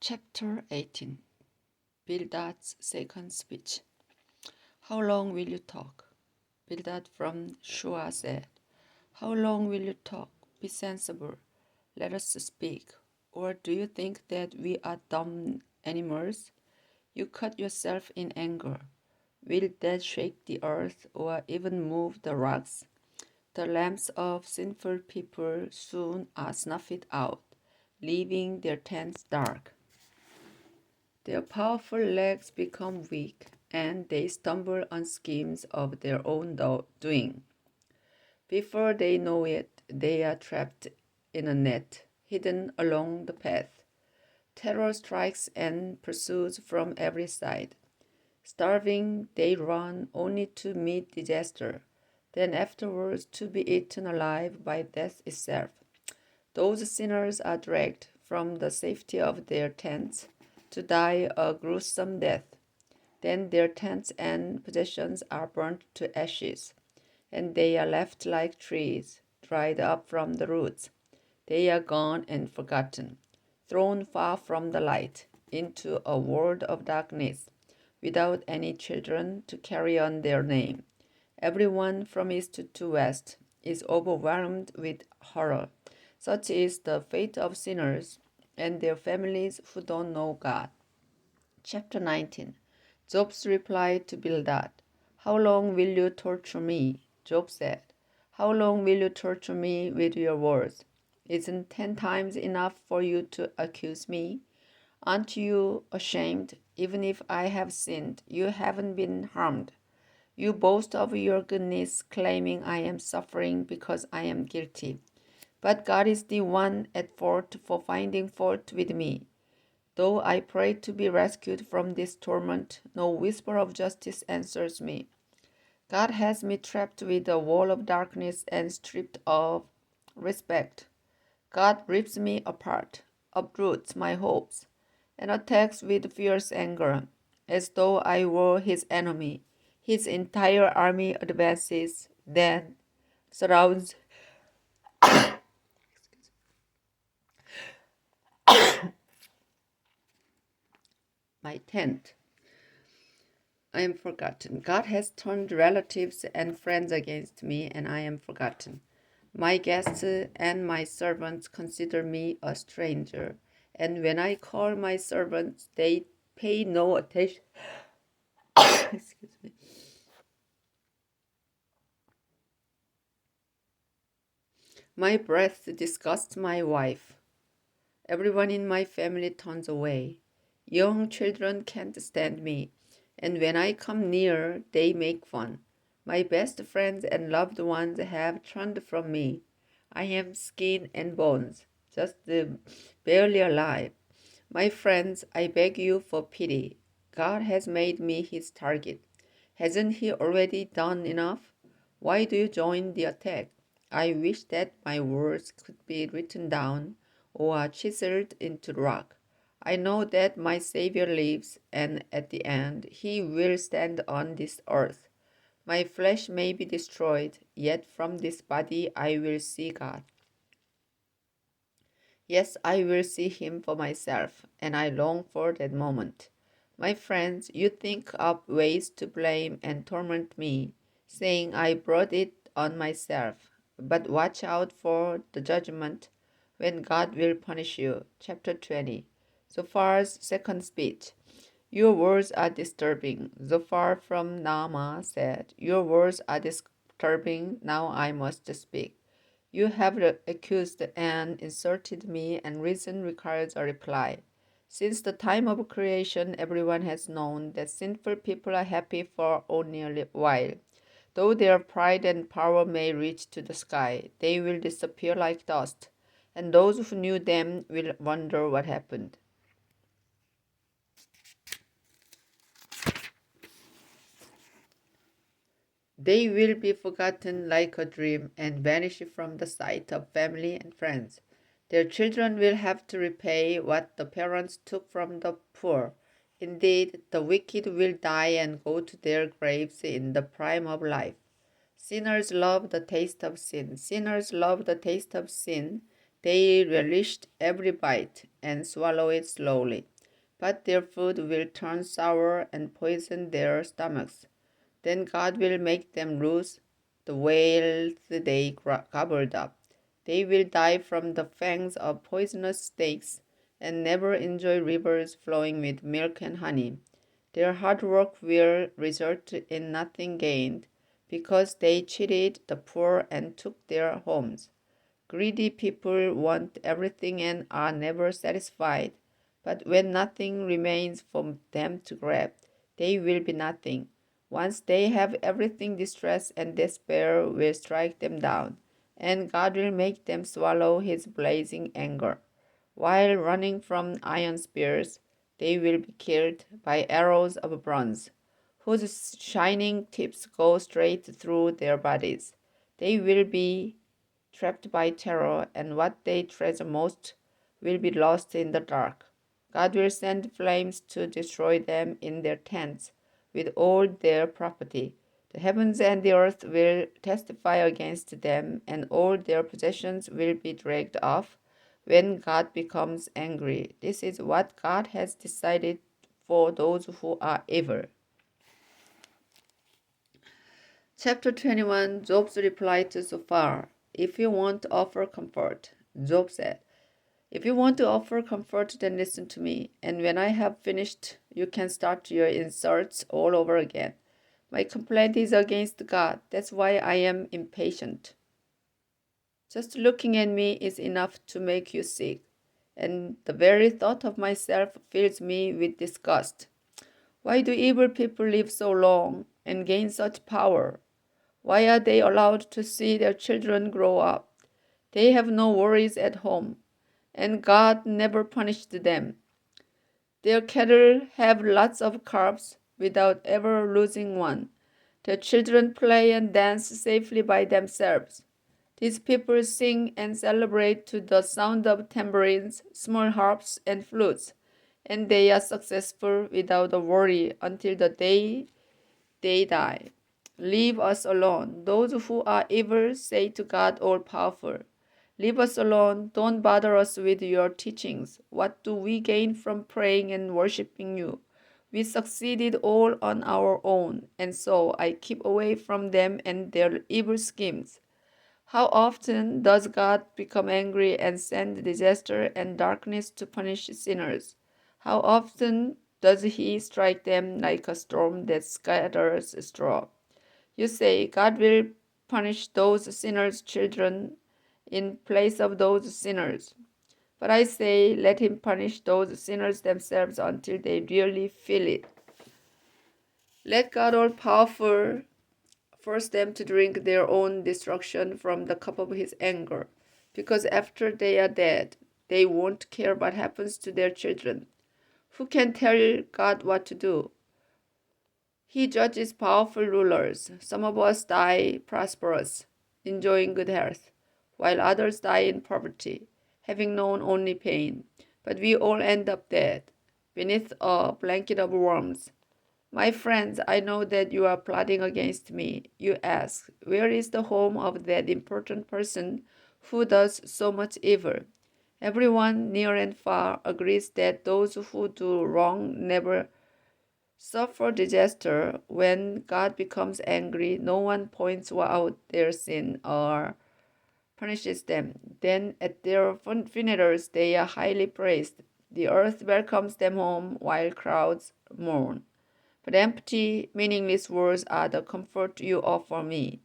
Chapter 18. Bildad's second speech. How long will you talk? Bildad from Shua said, How long will you talk? Be sensible. Let us speak. Or do you think that we are dumb animals? You cut yourself in anger. Will that shake the earth or even move the rocks? The lamps of sinful people soon are snuffed out, leaving their tents dark. Their powerful legs become weak, and they stumble on schemes of their own doing. Before they know it, they are trapped in a net, hidden along the path. Terror strikes and pursues from every side. Starving, they run only to meet disaster, then afterwards to be eaten alive by death itself. Those sinners are dragged from the safety of their tents to die a gruesome death. Then their tents and possessions are burnt to ashes, and they are left like trees, dried up from the roots. They are gone and forgotten, thrown far from the light, into a world of darkness, without any children to carry on their name. Everyone from east to west is overwhelmed with horror. Such is the fate of sinners and their families who don't know God. Chapter 19. Job's reply to Bildad. How long will you torture me? Job said. How long will you torture me with your words? Isn't 10 times enough for you to accuse me? Aren't you ashamed? Even if I have sinned, you haven't been harmed. You boast of your goodness, claiming I am suffering because I am guilty. But God is the one at fault for finding fault with me. Though I pray to be rescued from this torment, no whisper of justice answers me. God has me trapped with a wall of darkness and stripped of respect. God rips me apart, uproots my hopes, and attacks with fierce anger, as though I were his enemy. His entire army advances, then surrounds my tent. I am forgotten. God has turned relatives and friends against me, and I am forgotten. My guests and my servants consider me a stranger, and when I call my servants, they pay no attention. Excuse me. My breath disgusts my wife. Everyone in my family turns away. Young children can't stand me, and when I come near, they make fun. My best friends and loved ones have turned from me. I am skin and bones, just barely alive. My friends, I beg you for pity. God has made me his target. Hasn't he already done enough? Why do you join the attack? I wish that my words could be written down or chiseled into rock. I know that my Savior lives, and at the end he will stand on this earth. My flesh may be destroyed, yet from this body I will see God. Yes, I will see him for myself, and I long for that moment. My friends, you think up ways to blame and torment me, saying I brought it on myself. But watch out for the judgment when God will punish you. Chapter 20. Zophar's second speech. Your words are disturbing. Zophar from Naamah said, Your words are disturbing. Now I must speak. You have accused and insulted me, and reason requires a reply. Since the time of creation, everyone has known that sinful people are happy for only a while. Though their pride and power may reach to the sky, they will disappear like dust, and those who knew them will wonder what happened. They will be forgotten like a dream and vanish from the sight of family and friends. Their children will have to repay what the parents took from the poor. Indeed, the wicked will die and go to their graves in the prime of life. Sinners love the taste of sin. Sinners love the taste of sin. They relished every bite and swallow it slowly. but their food will turn sour and poison their stomachs. Then God will make them lose the wealth they gobbled up. They will die from the fangs of poisonous snakes and never enjoy rivers flowing with milk and honey. Their hard work will result in nothing gained because they cheated the poor and took their homes. Greedy people want everything and are never satisfied, but when nothing remains for them to grab, they will be nothing. Once they have everything, distress and despair will strike them down, and God will make them swallow his blazing anger. While running from iron spears, they will be killed by arrows of bronze, whose shining tips go straight through their bodies. They will be trapped by terror, and what they treasure most will be lost in the dark. God will send flames to destroy them in their tents with all their property. The heavens and the earth will testify against them, and all their possessions will be dragged off when God becomes angry. This is what God has decided for those who are evil. Chapter 21, Job's reply to Zophar. If you want to offer comfort, Job said, if you want to offer comfort, then listen to me, and when I have finished, you can start your insults all over again. My complaint is against God. That's why I am impatient. Just looking at me is enough to make you sick, and the very thought of myself fills me with disgust. Why do evil people live so long and gain such power? Why are they allowed to see their children grow up? They have no worries at home, and God never punished them. Their cattle have lots of calves without ever losing one. Their children play and dance safely by themselves. These people sing and celebrate to the sound of tambourines, small harps, and flutes, and they are successful without a worry until the day they die. Leave us alone. Those who are evil say to God all-powerful, leave us alone. Don't bother us with your teachings. What do we gain from praying and worshiping you? We succeeded all on our own, and so I keep away from them and their evil schemes. How often does God become angry and send disaster and darkness to punish sinners? How often does he strike them like a storm that scatters straw? You say God will punish those sinners' children in place of those sinners. But I say, let him punish those sinners themselves until they really feel it. Let God all-powerful force them to drink their own destruction from the cup of his anger, because after they are dead, they won't care what happens to their children. Who can tell God what to do? He judges powerful rulers. Some of us die prosperous, enjoying good health, while others die in poverty, having known only pain. But we all end up dead, beneath a blanket of worms. My friends, I know that you are plotting against me. You ask, where is the home of that important person who does so much evil? Everyone, near and far, agrees that those who do wrong never suffer disaster. When God becomes angry, no one points out their sin or punishes them. Then at their funerals, they are highly praised. The earth welcomes them home while crowds mourn. But empty, meaningless words are the comfort you offer me.